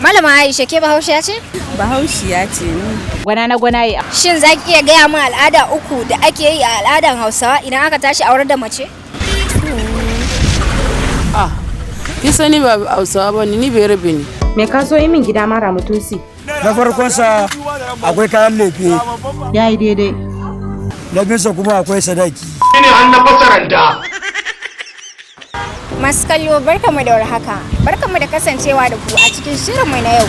Malama Aisha ke Bahaushiya ce? Bahaushiya ce ni. Gwana na gwanaye. Shin za ki iya gaya min al'ada uku da ake yi a al'adan Hausawa idan aka tashi aurar da mace? Ki sani ba Hausawa ba ni bai rabe ni. Me ka so yi min gida mara mutunci? Na farkonsa akwai kayan lefe. Yayi daidai. Na binsa kuma akwai sadaki. Shine an na fasaranta. Masu kallo barkamu da warhaka. Barkamu da kasancewa da ku a cikin shirinmu na yau.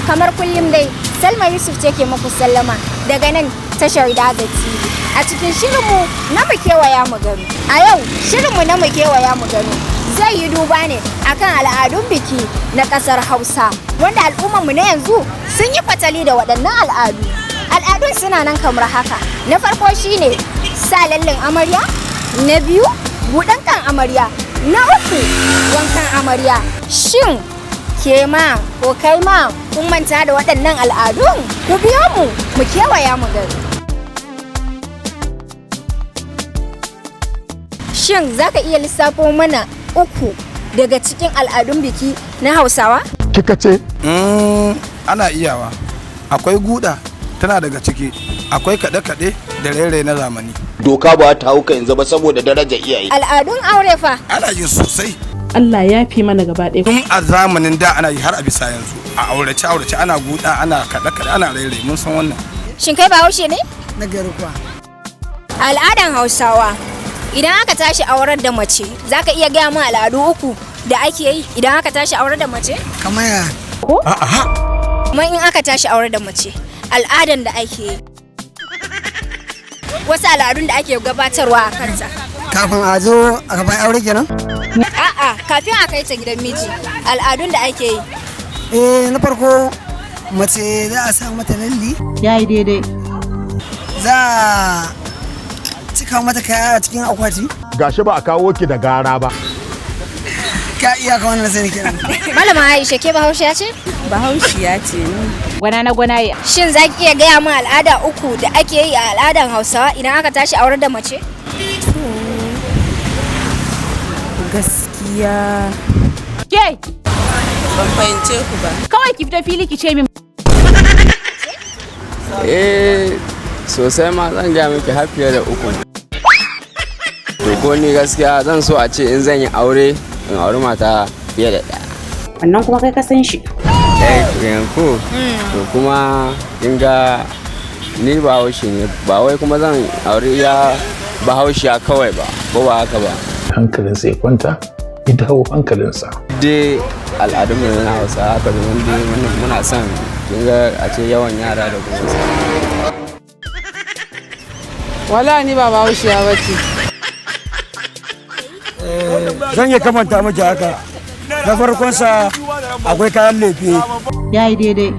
Kamar kullum dai, Salma Yusuf ce ke muku sallama daga nan tashar Daga TV. A cikin shirinmu na mu kewaya mu gano. A yau, shirinmu na mu kewaya mu gano zai yi duba ne akan al'adun biki na ƙasar Hausa, wanda al'ummarmu na yanzu sun yi fatali da waɗannan al'adu. Al'adun suna nan kamar haka. Na farko shine sa lallin amarya, na biyu buɗan kan amarya, na uku wankan amarya. Shin ke ma ko kai ma kun manta da waɗannan al'adun? Ku biyo mu kewaya mu gani. Shin za ka iya lissafo mana uku daga cikin al'adun biki na Hausawa? Kika ce? Ana iyawa. Akwai guda tana daga ciki. Akwai kaɗe-kaɗe da raye na zamani. Doka ba ta hauka yanzu ba saboda daraja iyaye. Al'adun aure fa? Ana yin sosai. Allah ya fi mana gaba ɗaya. Tun a zamanin da ana yi har a bisa yanzu. A aurace ana guda, ana kaɗe-kaɗe, ana raye mun san wannan. Shin kai Bahaushe ne? Na gari kuwa. Al'adan Hausawa, idan aka tashi aurar da mace, za ka iya gaya min al'adu uku da ake yi idan aka tashi aurar da mace? Kamar ya? Kuma in aka tashi aurar da mace, al'adan da ake yi. Wasu al'adun da ake gabatarwa a kansa. Kafin a zo a gaban aure kenan? A'a, kafin a kai ta gidan miji, al'adun da ake yi. Na farko mace za a sa mata lalli. Yayi daidai. Za a cika mata kaya a cikin akwati. Gashi ba a kawo ki da gara ba. Ka iya ka wannan sani kenan. Malama Aisha ke Bahaushiya ce? Bahaushiya ce ni. Gwana na gwanaye. Shin za ki iya gaya min al'ada uku da ake yi a al'adan Hausawa idan aka tashi aurar da mace? Gaskiya. Ke, Ban fahimce ku ba. kawai ki fita fili ki ce min. Sosai ma zan gaya miki har fiye da uku. To ko ni gaskiya zan so a ce in zan yi aure in auri mata fiye da ɗaya. Wannan kuma kai ka san shi. Yanku. To kuma kin ga ni Bahaushe ne, ba wai kuma zan auri ya Bahaushiya kawai ba, ko ba haka ba. Hankalinsa ya kwanta, ya dawo hankalinsa. Dai al'adunmu na Hausa haka domin dai muna son kin ga a ce yawan yara da kuma Wala ni ba Bahaushiya ba ce. Zan iya kamanta miki haka. Na farkonsa akwai kayan lefe. Yayi daidai.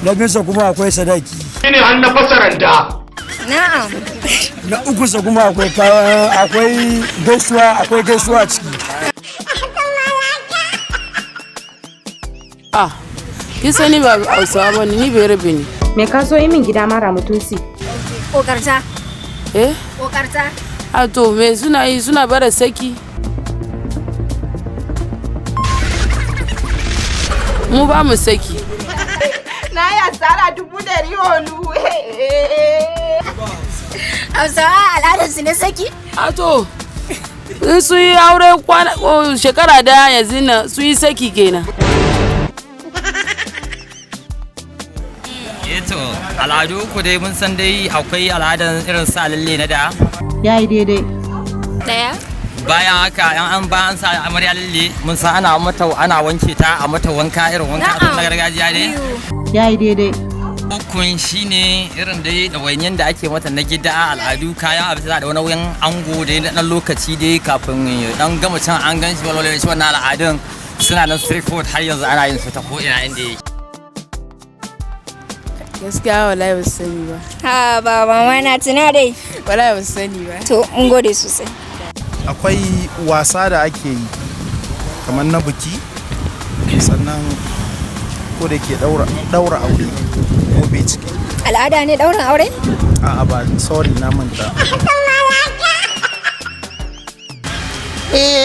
Na binsa kuma akwai sadaki. Shine an na fasaranta. Na'am. Na ukunsa kuma akwai gaisuwa ciki. Ki sani ba Hausawa ba ni bai rabe ni. Me ka so yi min gida mara mutunci? Kokarta. Kokarta. To me suna yi suna bara saki. Mu ba mu saki. Na yi asara 100 holu. Hausawa al'adarsu ne saki? To in su yi aure shekara daya yanzu na su yi saki kenan. To al'adu uku dai mun san dai akwai al'adan irin sa lalle na da. Yayi daidai. Daya. Bayan haka an bayan sa amarya lalle mun san ana wanke ta a mata wanka irin wanka na gargajiya ne. Yayi daidai. Ukun shine irin dai ɗawainiyar da ake mata na gida al'adu kayan abinci da wani wuyan ango dai na ɗan lokaci dai kafin dan gama can an gan shi walwale shi wannan al'adun suna nan street food har yanzu ana yin su ta ko ina inda yake. Gaskiya wallahi ba sani ba. Ha ba mama na tuna dai. Wallahi ba sani ba. To mun gode sosai. Akwai wasa da ake yi kamar na biki sannan ko da ke daura aure ko bai ciki. Al'ada ne daurin aure? A'a ba sorry na manta.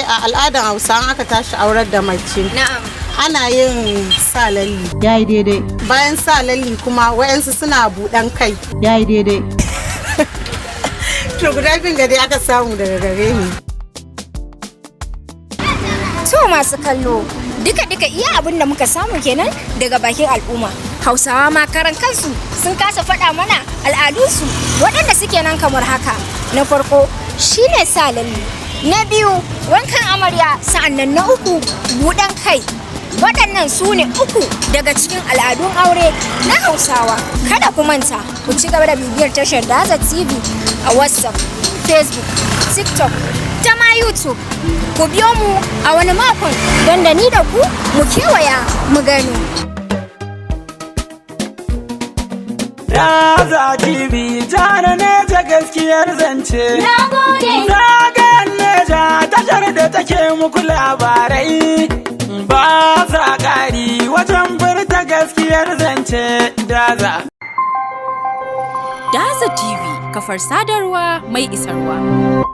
A al'adar Hausa aka tashi aurar da mace. Na'am. ana yin sa lalli. Yayi daidai. Bayan sa lalli kuma wayansu suna buɗan kai. Yayi daidai. To guda biyun ga dai aka samu daga gare ni. To masu kallo, duka iya abin da muka samu kenan daga bakin al'umma. Hausawa ma karan kansu sun kasa faɗa mana al'adunsu waɗanda suke nan kamar haka. Na farko shine sa lalle. Na biyu wankan amarya, sa'annan na uku buɗan kai. Waɗannan su ne 3 daga cikin al'adun aure na Hausawa. Kada ku manta, ku ci gaba da bibiyar tashar Daza TV a WhatsApp, Facebook, TikTok, ta ma YouTube. Ku biyo mu a wani makon don da ni da ku mu kewaya mu gano. Daza TV tare ne ta gaskiyar zance. Na gode. Zagayen Neja tashar da take muku labarai. Ba za ƙari wajen furta gaskiyar zance. Daza TV, kafar sadarwa mai isarwa.